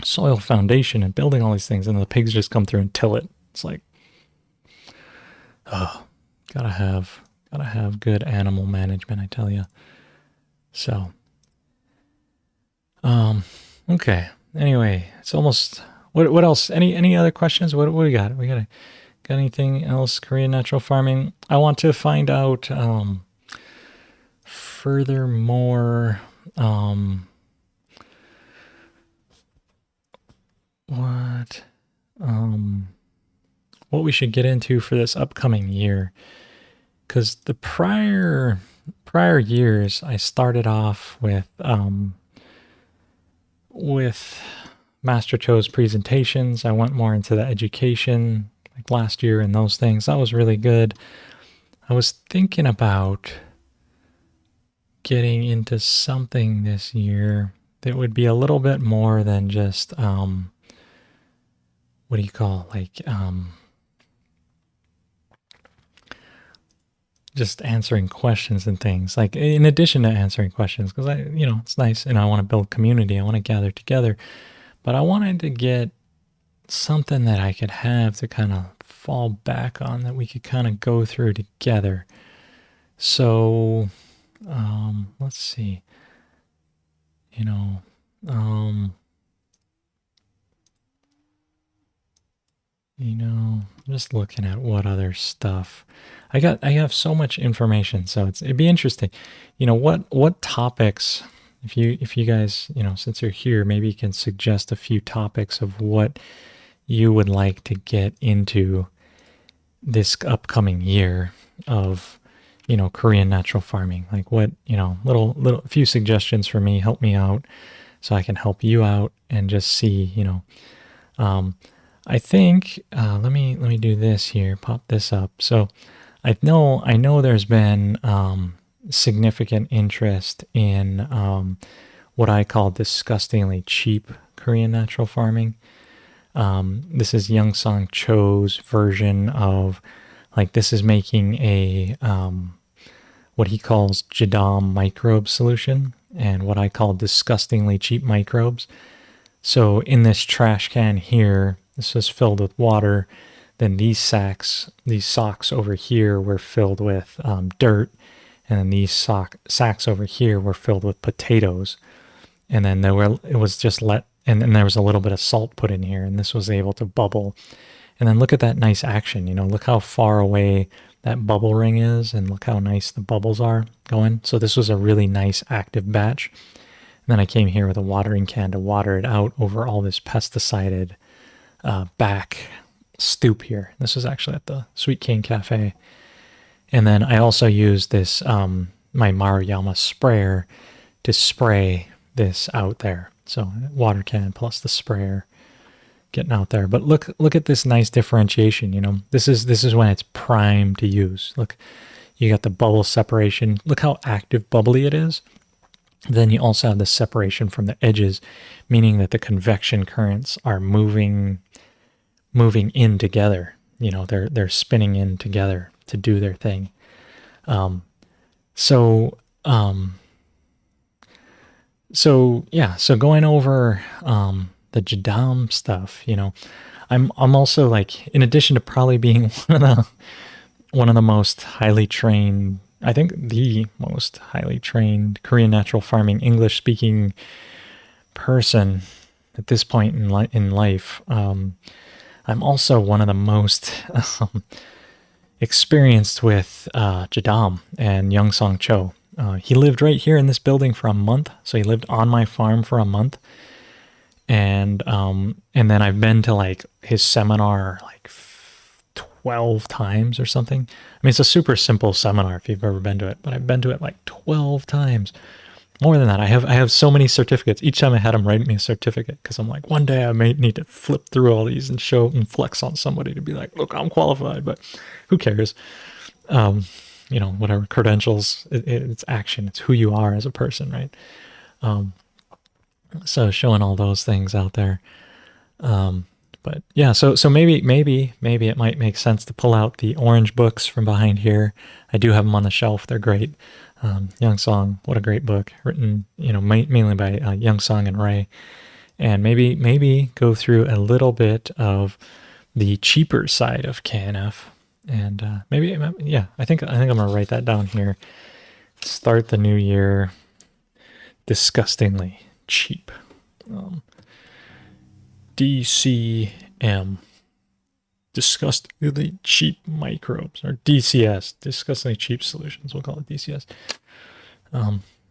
soil foundation and building all these things, and the pigs just come through and till it. It's like, oh, gotta have good animal management, I tell you. So, okay. Anyway, it's almost. What else? Any other questions? What do we got? Got anything else? Korean natural farming. I want to find out furthermore what we should get into for this upcoming year, because the prior years I started off with Master Cho's presentations. I went more into the education, like last year, and those things. That was really good. I was thinking about getting into something this year that would be a little bit more than just what do you call, like just answering questions and things, like in addition to answering questions, because it's nice, and I want to build community. I want to gather together. But I wanted to get something that I could have to kind of fall back on, that we could kind of go through together. So, let's see. Just looking at what other stuff. I have so much information, so it'd be interesting. What topics. If you guys, since you're here, maybe you can suggest a few topics of what you would like to get into this upcoming year of, Korean natural farming. Like what, little few suggestions for me, help me out so I can help you out and just see, I think, let me do this here, pop this up. So I know there's been, significant interest in what I call disgustingly cheap Korean natural farming. This is Young-Song Cho's version of, like, this is making a what he calls Jadam microbe solution, and what I call disgustingly cheap microbes. So in this trash can here, this was filled with water. Then these socks over here were filled with dirt. And then these sacks over here were filled with potatoes. And then there was a little bit of salt put in here, and this was able to bubble. And then look at that nice action, look how far away that bubble ring is, and look how nice the bubbles are going. So this was a really nice active batch. And then I came here with a watering can to water it out over all this pesticided back stoop here. This was actually at the Sweet Cane Cafe. And then I also used this, my Maruyama sprayer to spray this out there. So water can plus the sprayer getting out there. But look at this nice differentiation, This is when it's prime to use. Look, you got the bubble separation. Look how active bubbly it is. Then you also have the separation from the edges, meaning that the convection currents are moving in together. They're spinning in together to do their thing. So going over the Jadam stuff, I'm also, like, in addition to probably being one of the most highly trained, I think the most highly trained Korean natural farming English speaking person at this point in life, I'm also one of the most experienced with Jadam and Young-Song Cho. He lived right here in this building for a month, so he lived on my farm for a month, and then I've been to, like, his seminar like 12 times or something. I mean, it's a super simple seminar if you've ever been to it, but I've been to it like 12 times. More than that, I have so many certificates. Each time I had him write me a certificate, because I'm like, one day I may need to flip through all these and show and flex on somebody to be like, look, I'm qualified, but who cares? Whatever credentials, it's action. It's who you are as a person, right? So showing all those things out there. But yeah, so maybe it might make sense to pull out the orange books from behind here. I do have them on the shelf. They're great. Young Song, what a great book, written mainly by Young Song and Ray. And maybe go through a little bit of the cheaper side of KNF. And maybe I think I'm gonna write that down here. Start the new year disgustingly cheap. DCM, disgustingly cheap microbes, or DCS, disgustingly cheap solutions. We'll call it DCS.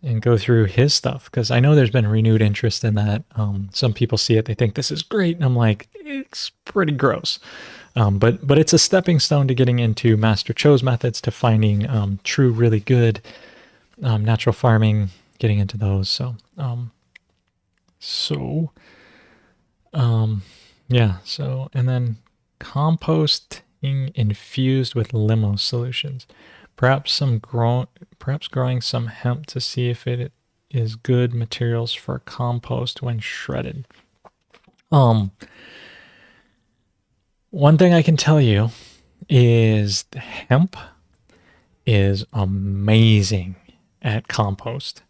And go through his stuff, because I know there's been renewed interest in that. Some people see it, they think this is great, and I'm like, it's pretty gross. But it's a stepping stone to getting into Master Cho's methods, to finding true, really good natural farming, getting into those. Yeah. So, and then composting infused with limo solutions. Perhaps growing some hemp to see if it is good materials for compost when shredded. One thing I can tell you is hemp is amazing at compost,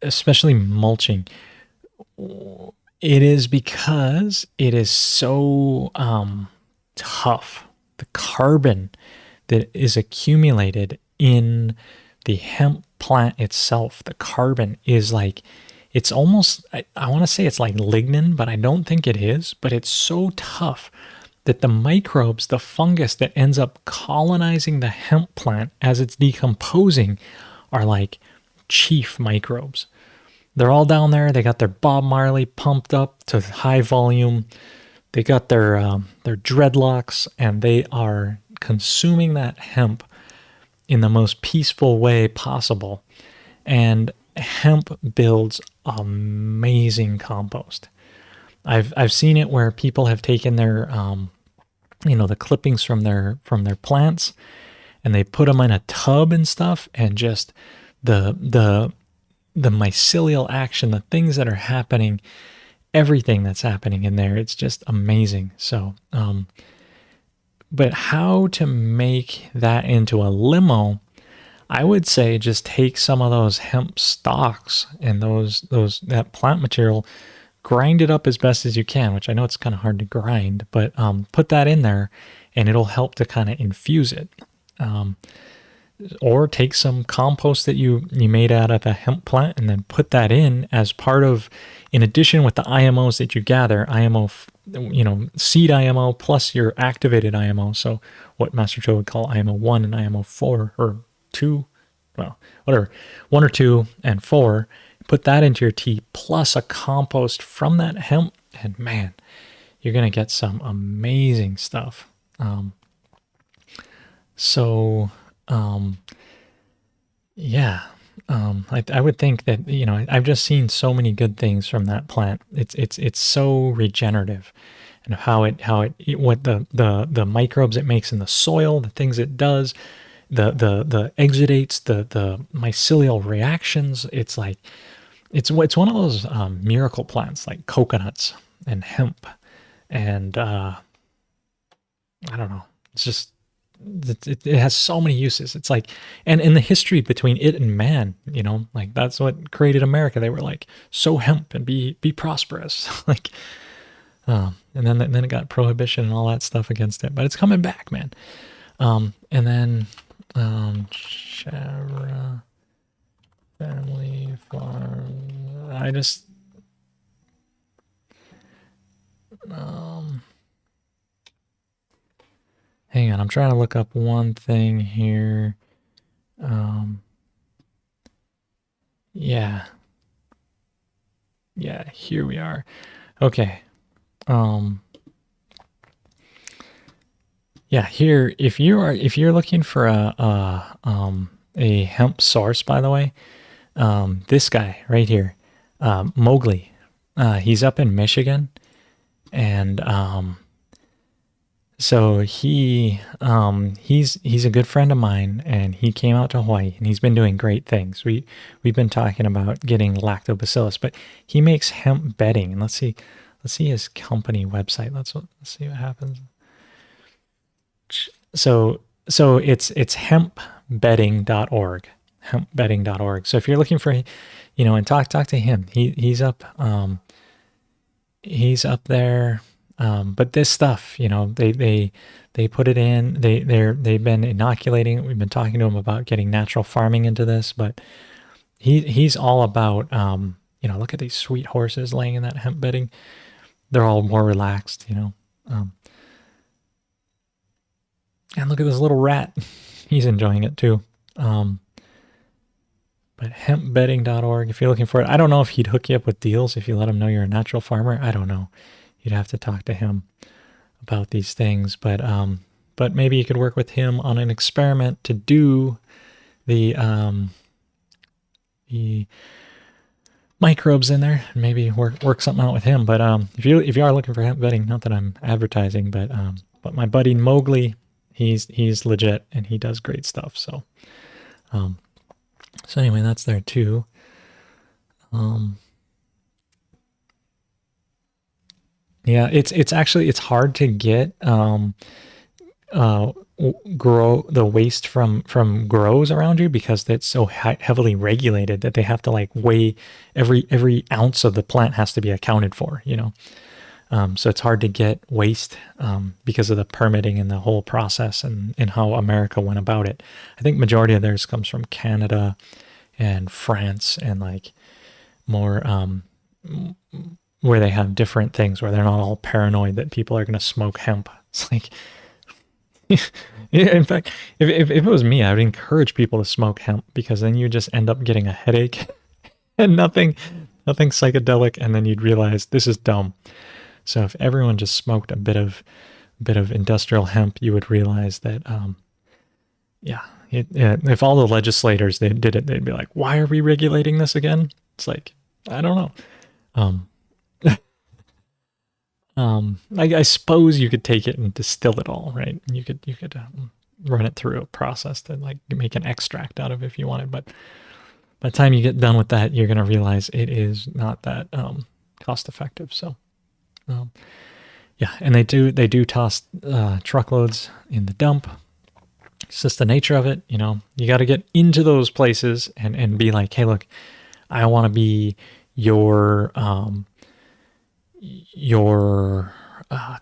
especially mulching. It is because it is so tough. The carbon that is accumulated in the hemp plant itself, the carbon is like, it's almost, I want to say it's like lignin, but I don't think it is. But it's so tough that the microbes, the fungus that ends up colonizing the hemp plant as it's decomposing, are like chief microbes. They're all down there. They got their Bob Marley pumped up to high volume. They got their dreadlocks, and they are consuming that hemp in the most peaceful way possible. And hemp builds amazing compost. I've seen it where people have taken their the clippings from their plants, and they put them in a tub and stuff, and just the mycelial action, the things that are happening, everything that's happening in there, it's just amazing. So but how to make that into a limo, I would say just take some of those hemp stalks and that plant material, grind it up as best as you can, which I know it's kind of hard to grind, but put that in there and it'll help to kind of infuse it. Or take some compost that you made out of a hemp plant and then put that in as part of, in addition with the IMOs that you gather, IMO, seed IMO plus your activated IMO. So what Master Cho would call IMO 1 and IMO 4 or 2, well, whatever, 1 or 2 and 4, put that into your tea plus a compost from that hemp, and man, you're going to get some amazing stuff. I would think that, I've just seen so many good things from that plant. It's so regenerative, and what the microbes it makes in the soil, the things it does, the exudates, the mycelial reactions. It's like, it's one of those miracle plants like coconuts and hemp, and I don't know. It's just, it has so many uses. It's like, and in the history between it and man, like that's what created America. They were like, sow hemp and be prosperous. Like, and then it got prohibition and all that stuff against it, but it's coming back, man. And then Chara Family Farm. Hang on, I'm trying to look up one thing here. Yeah, here we are. Okay. Yeah, here, if you're looking for a hemp source, by the way, this guy right here, Mowgli, he's up in Michigan, and So he's a good friend of mine, and he came out to Hawaii, and he's been doing great things. We've been talking about getting lactobacillus, but he makes hemp bedding. And let's see his company website. Let's see what happens. So it's hempbedding.org. Hempbedding.org. So if you're looking for, and talk to him. He's up there. But this stuff, they put it in. They've been inoculating it. We've been talking to him about getting natural farming into this, but he's all about, look at these sweet horses laying in that hemp bedding. They're all more relaxed, and look at this little rat. He's enjoying it too. But hempbedding.org, if you're looking for it, I don't know if he'd hook you up with deals if you let him know you're a natural farmer. I don't know. You'd have to talk to him about these things, but maybe you could work with him on an experiment to do the microbes in there, and maybe work something out with him. But if you are looking for hemp bedding, not that I'm advertising, but my buddy Mowgli, he's legit and he does great stuff. So anyway, that's there too. Yeah, it's hard to get grow the waste from grows around you because it's so heavily regulated that they have to like weigh every ounce of the plant has to be accounted for. So it's hard to get waste because of the permitting and the whole process and how America went about it. I think majority of theirs comes from Canada and France and like more where they have different things where they're not all paranoid that people are going to smoke hemp. It's like, in fact, if it was me, I would encourage people to smoke hemp because then you just end up getting a headache and nothing psychedelic, and then you'd realize this is dumb. So if everyone just smoked a bit of industrial hemp, you would realize that, if all the legislators they did it, they'd be like, "Why are we regulating this again?" It's like, I don't know. I suppose you could take it and distill it all, right? You could run it through a process to like make an extract out of it if you wanted, but by the time you get done with that, you're gonna realize it is not that cost effective. So, yeah, and they do toss truckloads in the dump. It's just the nature of it, You got to get into those places and be like, hey, look, I want to be your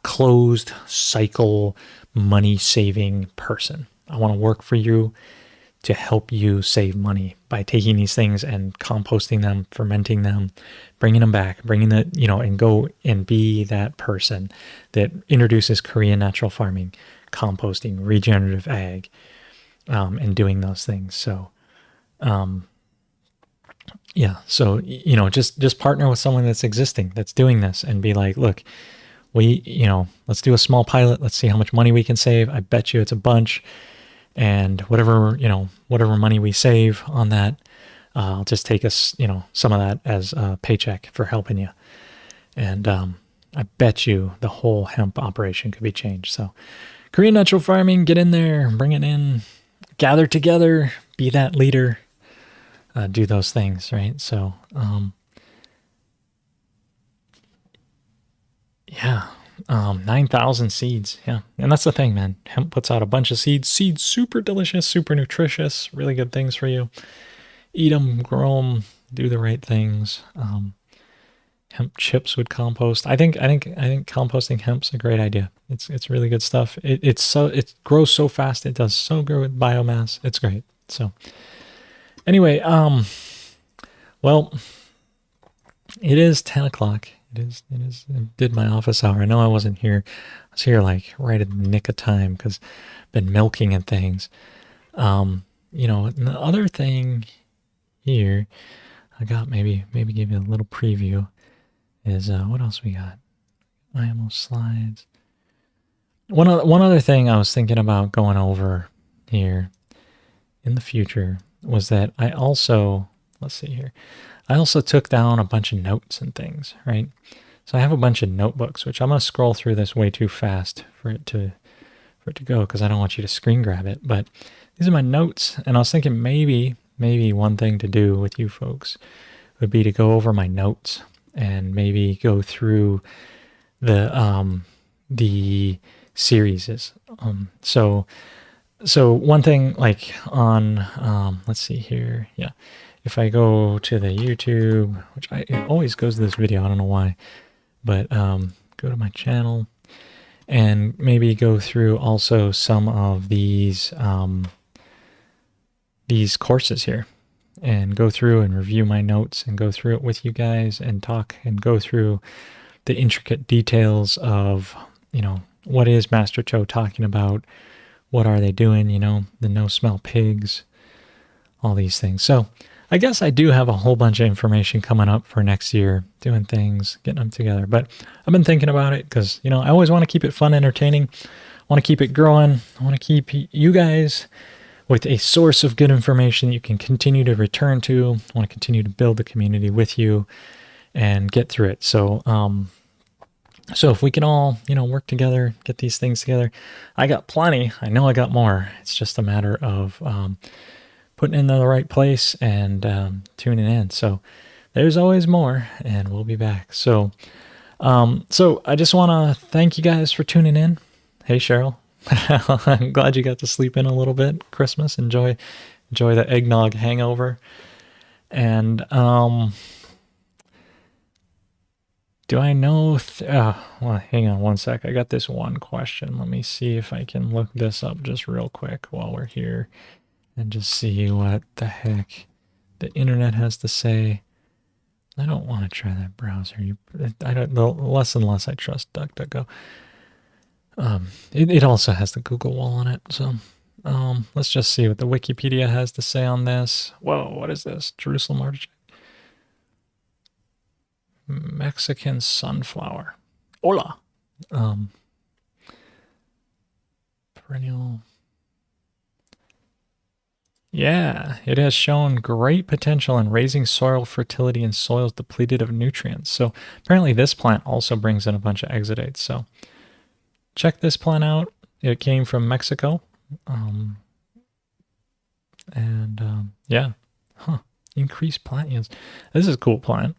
closed cycle money saving person. I want to work for you to help you save money by taking these things and composting them, fermenting them, bringing them back, and go and be that person that introduces Korean natural farming, composting, regenerative ag, and doing those things. So, yeah. So, just partner with someone that's existing, that's doing this and be like, look, let's do a small pilot. Let's see how much money we can save. I bet you it's a bunch. And whatever money we save on that, I'll just take us, some of that as a paycheck for helping you. And I bet you the whole hemp operation could be changed. So Korean natural farming, get in there, bring it in, gather together, be that leader, do those things, right? So, yeah. 9,000 seeds. Yeah. And that's the thing, man. Hemp puts out a bunch of seeds. Seeds, super delicious, super nutritious, really good things for you. Eat them, grow them, do the right things. Hemp chips would compost. I think composting hemp's a great idea. It's really good stuff. It grows so fast. It does so good with biomass. It's great. So anyway, well, it is 10 o'clock. It is. I did my office hour. I know I wasn't here. I was here like right at the nick of time because I've been milking and things. And the other thing here, I got maybe give you a little preview is what else we got? IMO slides. One other thing I was thinking about going over here in the future was that I also, let's see here. I also took down a bunch of notes and things, right? So I have a bunch of notebooks, which I'm going to scroll through this way too fast for it to for it to go because I don't want you to screen grab it. But these are my notes, and I was thinking maybe one thing to do with you folks would be to go over my notes and maybe go through the series. So one thing, like on let's see here, yeah. If I go to the YouTube, which it always goes to this video, I don't know why, but go to my channel and maybe go through also some of these courses here, and go through and review my notes and go through it with you guys and talk and go through the intricate details of, what is Master Cho talking about? What are they doing? The no smell pigs, all these things. So I guess I do have a whole bunch of information coming up for next year, doing things, getting them together. But I've been thinking about it because, I always want to keep it fun, entertaining. I want to keep it growing. I want to keep you guys with a source of good information that you can continue to return to. I want to continue to build the community with you and get through it. So, so if we can all, work together, get these things together, I got plenty. I know I got more. It's just a matter of putting it in the right place and tuning in. So there's always more, and we'll be back. So, so I just want to thank you guys for tuning in. Hey, Cheryl. I'm glad you got to sleep in a little bit. Christmas, enjoy the eggnog hangover. And do I know? Well, hang on one sec. I got this one question. Let me see if I can look this up just real quick while we're here, and just see what the heck the internet has to say. I don't want to try that browser. Less and less I trust DuckDuckGo. It also has the Google wall on it. So let's just see what the Wikipedia has to say on this. Whoa, what is this? Jerusalem artichoke. Mexican sunflower. Hola. Perennial. Yeah, it has shown great potential in raising soil fertility in soils depleted of nutrients. So apparently this plant also brings in a bunch of exudates. So check this plant out. It came from Mexico. Yeah. Increased plant yields. This is a cool plant.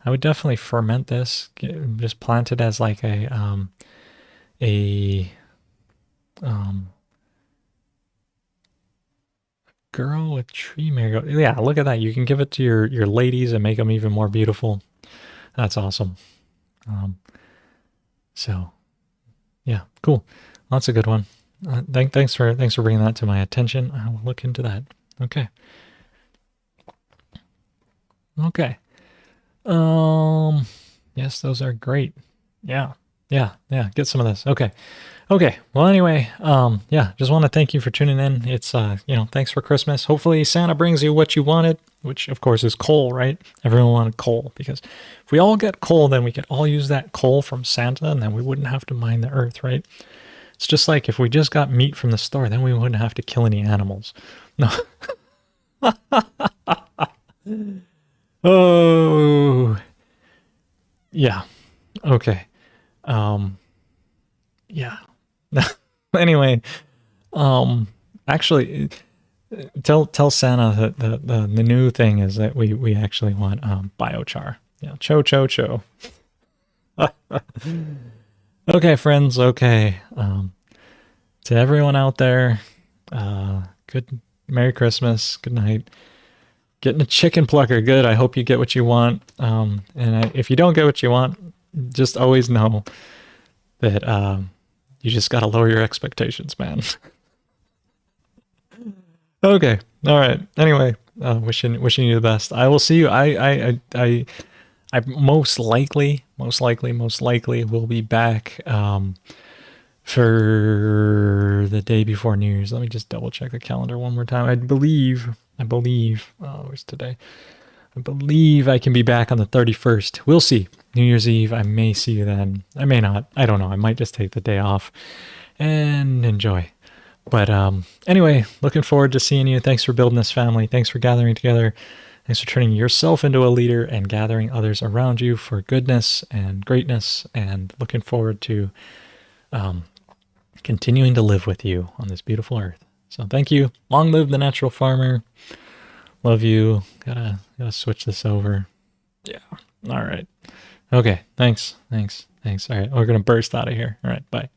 I would definitely ferment this. Just plant it as like a girl with tree marigold. Yeah, look at that. You can give it to your ladies and make them even more beautiful. That's awesome. So yeah, cool. That's a good one. Thanks for bringing that to my attention. I will look into that. Okay. Yes, those are great. Yeah. Get some of this. Okay. Well, anyway, yeah, just want to thank you for tuning in. It's, thanks for Christmas. Hopefully Santa brings you what you wanted, which of course is coal, right? Everyone wanted coal, because if we all get coal, then we could all use that coal from Santa, and then we wouldn't have to mine the earth, right? It's just like if we just got meat from the store, then we wouldn't have to kill any animals. No. Oh, yeah. Okay. Yeah. Anyway, actually, tell Santa that the new thing is that we actually want biochar. Yeah, cho. Okay, friends. Okay. To everyone out there, good Merry Christmas. Good night. Getting a chicken plucker. Good. I hope you get what you want. If you don't get what you want, just always know that you just got to lower your expectations, man. Okay. All right. Anyway, wishing you the best. I will see you. I most likely will be back for the day before New Year's. Let me just double check the calendar one more time. I believe, where's today? I believe I can be back on the 31st. We'll see. New Year's Eve, I may see you then. I may not. I don't know. I might just take the day off and enjoy. But anyway, looking forward to seeing you. Thanks for building this family. Thanks for gathering together. Thanks for turning yourself into a leader and gathering others around you for goodness and greatness. And looking forward to continuing to live with you on this beautiful earth. So thank you. Long live the natural farmer. Love you. Gotta switch this over. Yeah. All right. Okay. Thanks. All right. We're going to burst out of here. All right. Bye.